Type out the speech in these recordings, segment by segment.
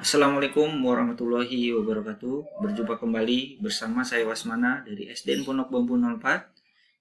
Assalamualaikum warahmatullahi wabarakatuh. Berjumpa kembali bersama saya Wasmana dari SDN Pondok Bambu 04,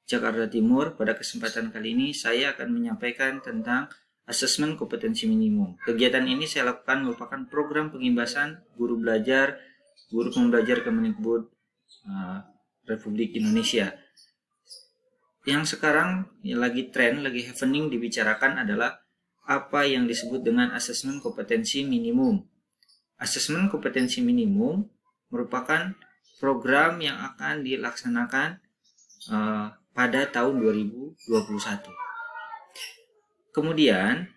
Jakarta Timur. Pada kesempatan kali ini saya akan menyampaikan tentang asesmen kompetensi minimum. Kegiatan ini saya lakukan merupakan program pengimbasan guru pembelajar Kemendikbud Republik Indonesia. Yang sekarang lagi happening dibicarakan adalah apa yang disebut dengan asesmen kompetensi minimum. Asesmen kompetensi minimum merupakan program yang akan dilaksanakan pada tahun 2021. Kemudian,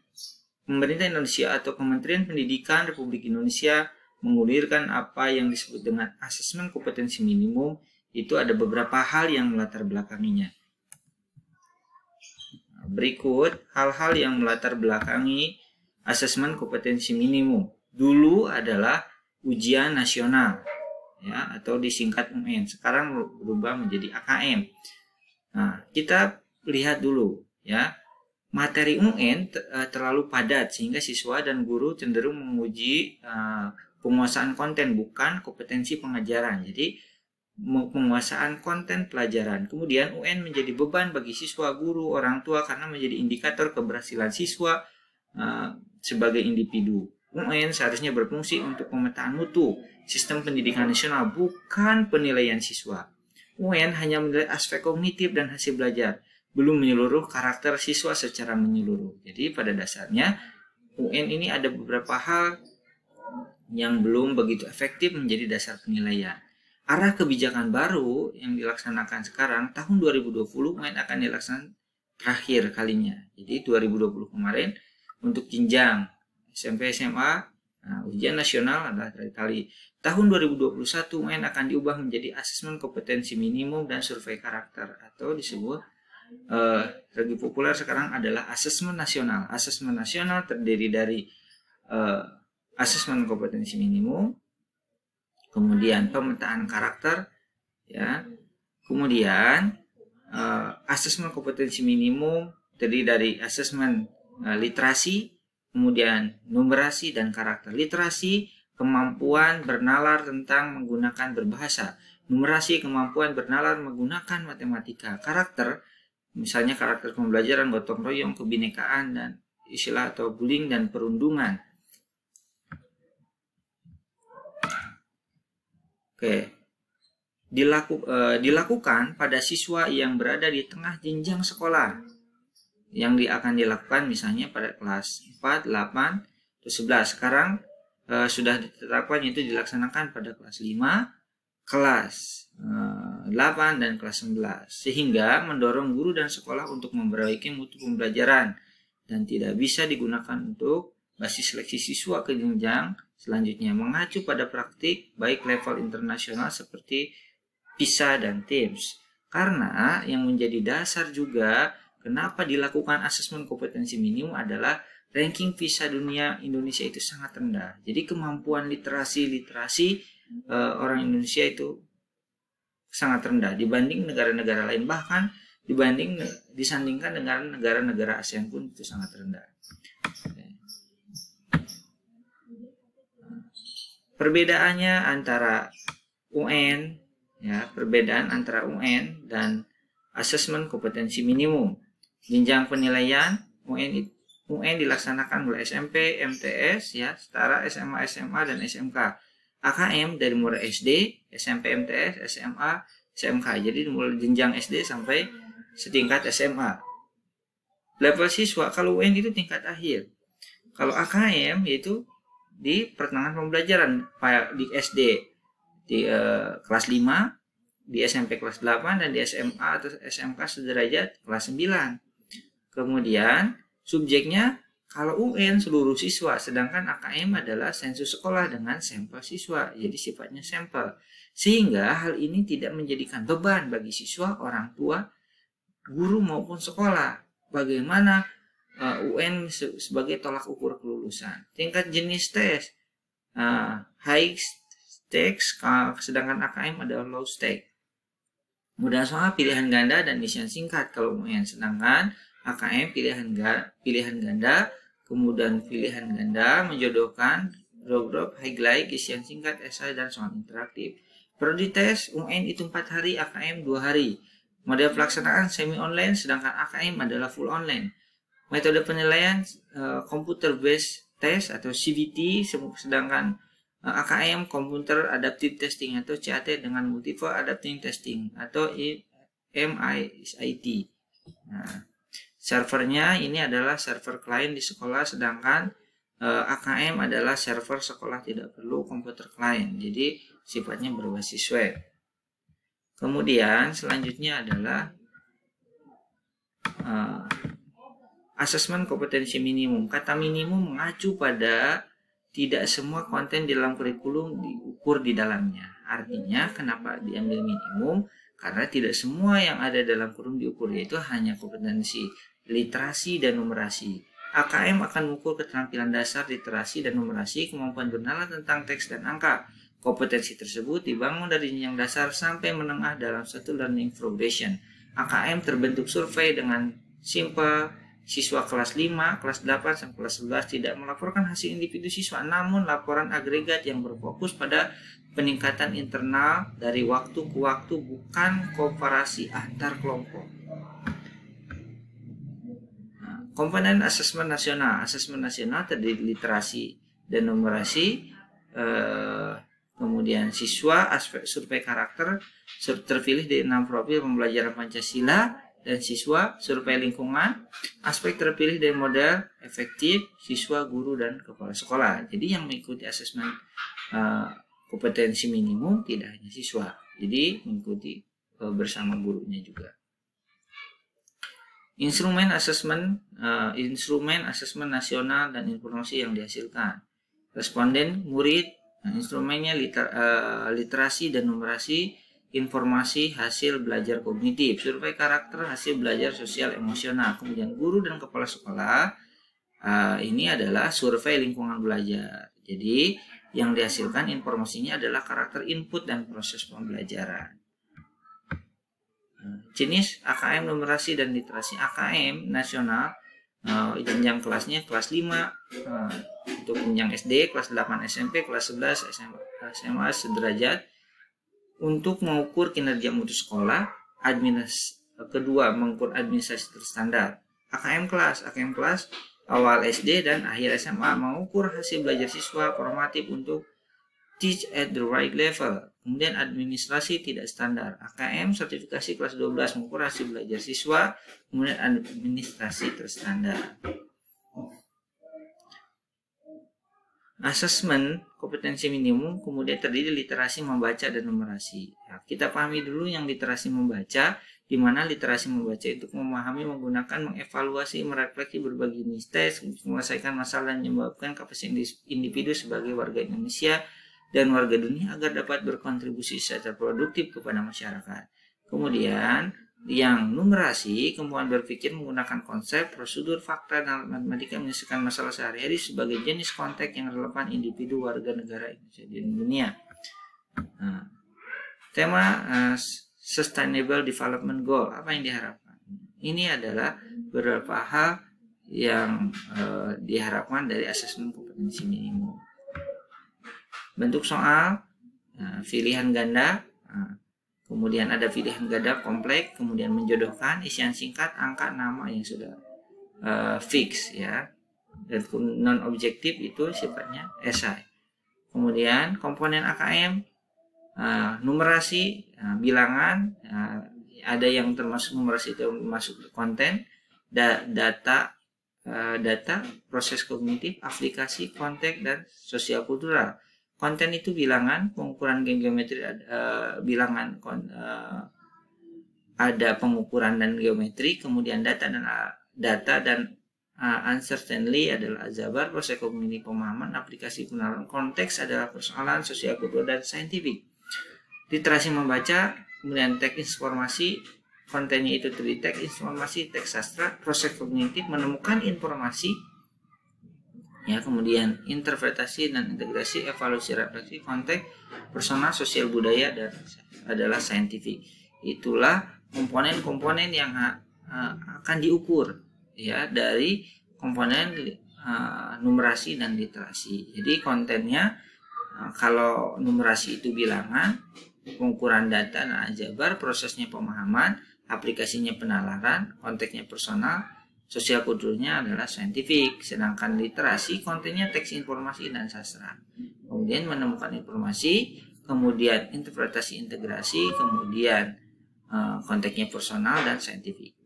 pemerintah Indonesia atau Kementerian Pendidikan Republik Indonesia mengulirkan apa yang disebut dengan asesmen kompetensi minimum. Itu ada beberapa hal yang melatar belakanginya. Berikut hal-hal yang melatar belakangi asesmen kompetensi minimum. Dulu adalah ujian nasional, ya, atau disingkat UN. Sekarang berubah menjadi AKM. Nah, kita lihat dulu, ya, materi UN terlalu padat sehingga siswa dan guru cenderung menguji penguasaan konten, bukan kompetensi pengajaran. Jadi penguasaan konten pelajaran. Kemudian UN menjadi beban bagi siswa, guru, orang tua karena menjadi indikator keberhasilan siswa sebagai individu. UN seharusnya berfungsi untuk pemetaan mutu sistem pendidikan nasional, bukan penilaian siswa. UN hanya menilai aspek kognitif dan hasil belajar, belum menyeluruh karakter siswa secara menyeluruh. Jadi pada dasarnya UN ini ada beberapa hal yang belum begitu efektif menjadi dasar penilaian. Arah kebijakan baru yang dilaksanakan sekarang tahun 2020 UN akan dilaksanakan terakhir kalinya. Jadi 2020 kemarin untuk jenjang SMP SMA, ujian nasional adalah terakhir kali. Tahun 2021 UN akan diubah menjadi asesmen kompetensi minimum dan survei karakter, atau disebut lebih populer sekarang adalah asesmen nasional. Asesmen nasional terdiri dari asesmen kompetensi minimum, kemudian pemetaan karakter, ya, kemudian asesmen kompetensi minimum terdiri dari asesmen literasi, kemudian numerasi dan karakter. Literasi, kemampuan bernalar tentang menggunakan berbahasa. Numerasi, kemampuan bernalar menggunakan matematika. Karakter, misalnya karakter pembelajaran, gotong royong, kebinekaan, dan istilah atau bullying dan perundungan. Oke. Dilakukan pada siswa yang berada di tengah jenjang sekolah, yang akan dilakukan misalnya pada kelas 4, 8, atau 11. Sekarang sudah ditetapkan, yaitu dilaksanakan pada kelas 5, kelas 8, dan kelas 11. Sehingga mendorong guru dan sekolah untuk memperbaiki mutu pembelajaran dan tidak bisa digunakan untuk basis seleksi siswa ke jenjang selanjutnya. Mengacu pada praktik baik level internasional seperti PISA dan TIMSS. Karena yang menjadi dasar juga kenapa dilakukan asesmen kompetensi minimum adalah ranking PISA dunia Indonesia itu sangat rendah. Jadi kemampuan literasi orang Indonesia itu sangat rendah dibanding negara-negara lain, bahkan disandingkan dengan negara-negara ASEAN pun itu sangat rendah. Perbedaannya antara UN, ya, perbedaan antara UN dan asesmen kompetensi minimum. Jenjang penilaian UN dilaksanakan mulai SMP, MTS, ya, setara SMA, SMA, dan SMK. AKM dari mulai SD, SMP, MTS, SMA, SMK. Jadi mulai jenjang SD sampai setingkat SMA. Level siswa kalau UN itu tingkat akhir. Kalau AKM yaitu di pertengahan pembelajaran, di SD di kelas 5, di SMP kelas 8, dan di SMA atau SMK sederajat kelas 9. Kemudian subjeknya kalau UN seluruh siswa, sedangkan AKM adalah sensus sekolah dengan sampel siswa, jadi sifatnya sampel. Sehingga hal ini tidak menjadikan beban bagi siswa, orang tua, guru maupun sekolah. Bagaimana UN sebagai tolak ukur kelulusan. Tingkat jenis tes high stakes, sedangkan AKM adalah low stakes. Mudah soal pilihan ganda dan isian singkat kalau UN, sedangkan AKM pilihan ganda, kemudian pilihan ganda menjodohkan drop, highlight, isian singkat, esai, dan soal interaktif. Prodi tes UN itu 4 hari, AKM 2 hari. Model pelaksanaan semi online, sedangkan AKM adalah full online. Metode penilaian computer based test atau CBT, sedangkan AKM Computer Adaptive Testing atau CAT dengan Multiple Adaptive Testing atau MIT. Nah, servernya ini adalah server klien di sekolah, sedangkan AKM adalah server sekolah tidak perlu komputer klien, jadi sifatnya berbasis web. Kemudian selanjutnya adalah asesmen kompetensi minimum. Kata minimum mengacu pada tidak semua konten di dalam kurikulum diukur di dalamnya. Artinya kenapa diambil minimum? Karena tidak semua yang ada dalam kurikulum diukur, yaitu hanya kompetensi literasi dan numerasi. AKM akan mengukur keterampilan dasar literasi dan numerasi, kemampuan bernalar tentang teks dan angka. Kompetensi tersebut dibangun dari jenjang dasar sampai menengah dalam satu learning progression. AKM terbentuk survei dengan simple. Siswa kelas 5, kelas 8, sampai kelas 11 tidak melaporkan hasil individu siswa, namun laporan agregat yang berfokus pada peningkatan internal dari waktu ke waktu, bukan komparasi antar kelompok. Komponen asesmen nasional. Asesmen nasional terdiri literasi dan numerasi, kemudian siswa, aspek survei karakter terpilih dari 6 profil pembelajaran Pancasila, dan siswa survei lingkungan, aspek terpilih dari model efektif, siswa, guru, dan kepala sekolah. Jadi yang mengikuti asesmen kompetensi minimum tidak hanya siswa, jadi mengikuti bersama gurunya juga. Instrumen asesmen nasional dan informasi yang dihasilkan. Responden murid, instrumennya literasi dan numerasi, informasi hasil belajar kognitif, survei karakter hasil belajar sosial emosional. Kemudian guru dan kepala sekolah, ini adalah survei lingkungan belajar. Jadi yang dihasilkan informasinya adalah karakter input dan proses pembelajaran. Jenis AKM numerasi dan literasi. AKM nasional, jenjang kelasnya kelas 5 untuk jenjang SD, kelas 8 SMP, kelas 11 SMA sederajat. Untuk mengukur kinerja mutu sekolah, kedua mengukur administrasi terstandar. AKM kelas awal SD dan akhir SMA mengukur hasil belajar siswa formatif untuk teach at the right level. Kemudian administrasi tidak standar. AKM sertifikasi kelas 12 mengukur hasil belajar siswa, kemudian administrasi terstandar. Asesmen kompetensi minimum kemudian terdiri literasi membaca dan numerasi. Ya, kita pahami dulu yang literasi membaca, di mana literasi membaca itu memahami, menggunakan, mengevaluasi, merefleksi berbagai jenis tes, menyelesaikan masalah dan menyebabkan kapasitas individu sebagai warga Indonesia dan warga dunia agar dapat berkontribusi secara produktif kepada masyarakat. Kemudian yang numerasi, kemampuan berpikir menggunakan konsep, prosedur, fakta, dan matematika menyelesaikan masalah sehari-hari sebagai jenis konteks yang relevan individu warga negara Indonesia di dunia. Nah, tema Sustainable Development Goal, apa yang diharapkan? Ini adalah beberapa hal yang diharapkan dari asesmen kompetensi minimum. Bentuk soal, pilihan ganda, kemudian ada pilihan ganda kompleks, kemudian menjodohkan, isian singkat, angka, nama yang sudah fix ya. Dan non objektif itu sifatnya esai. Kemudian komponen AKM, numerasi, bilangan, ada yang termasuk numerasi itu masuk konten, data, proses kognitif, aplikasi, konteks, dan sosial kultural. Konten itu bilangan, pengukuran geometri, bilangan, ada pengukuran dan geometri, kemudian data dan uncertainty adalah aljabar, proses kognitif pemahaman, aplikasi penalaran, konteks adalah persoalan sosial kultural dan saintifik. Literasi membaca, kemudian teks informasi, kontennya itu terdiri teks informasi, teks sastra, proses kognitif menemukan informasi, ya, kemudian interpretasi dan integrasi, evaluasi, refleksi, konteks, persona, sosial, budaya, dan adalah saintifik. Itulah komponen-komponen yang akan diukur ya dari komponen numerasi dan literasi. Jadi kontennya kalau numerasi itu bilangan, pengukuran data dan aljabar, prosesnya pemahaman, aplikasinya penalaran, konteksnya personal, sosial kulturnya adalah saintifik. Sedangkan literasi kontennya teks, informasi, dan sastra. Kemudian menemukan informasi, kemudian interpretasi integrasi, kemudian konteksnya personal dan saintifik.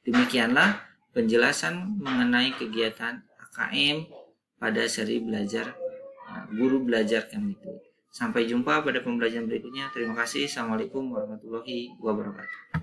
Demikianlah penjelasan mengenai kegiatan AKM pada seri belajar guru belajar Kemdikbud. Sampai jumpa pada pembelajaran berikutnya. Terima kasih. Assalamualaikum warahmatullahi wabarakatuh.